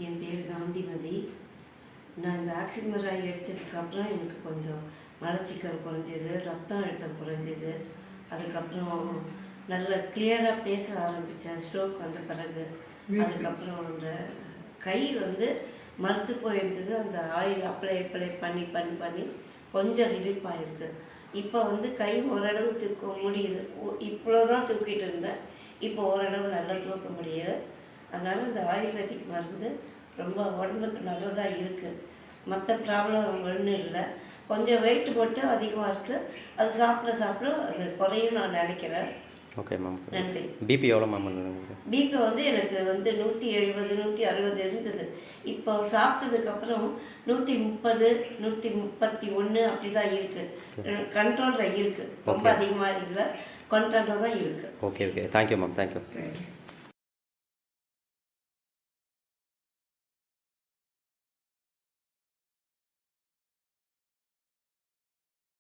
என் பேர் காந்திமதி. நான் இந்த ஆக்சிமர் ஆயில் வச்சதுக்கப்புறம் எனக்கு கொஞ்சம் மலச்சிக்கல் குறைஞ்சிது, ரத்தம் அழுத்தம் குறைஞ்சிது. அதுக்கப்புறம் நல்ல கிளியராக பேச ஆரம்பித்தேன் ஸ்ட்ரோக் வந்த பிறகு. அதுக்கப்புறம் அந்த கை மறுத்து போயிருந்தது. அந்த ஆயில் அப்ளை பண்ணி பண்ணி பண்ணி கொஞ்சம் ரிலீஃப் ஆகிருக்கு. இப்போ கை ஓரளவு தூக்க முடியுது. இவ்வளோதான் தூக்கிட்டு இருந்தேன், இப்போ ஓரளவு நல்லா தூக்க முடியுது. அதனால் இந்த ஆயுர்வேதிக் மருந்து ரொம்ப உடம்புக்கு நல்லதாக இருக்குது. மற்ற ப்ராப்ளம் ஒன்றும் இல்லை. கொஞ்சம் வெயிட் மட்டும் அதிகமாக இருக்குது. அது சாப்பிட அது குறையும் நான் நினைக்கிறேன். Okay ma'am. நன்றி. பிபி எவ்வளோ மேம் இருந்தது? பிபி எனக்கு 170 160 இருந்தது. இப்போ சாப்பிட்டதுக்கப்புறம் 130 131 அப்படி தான் இருக்குது. கண்ட்ரோலில் இருக்குது. ரொம்ப அதிகமாக இல்லை, கண்ட்ரோலில் தான் இருக்குது. Okay thank you ma'am, thank you.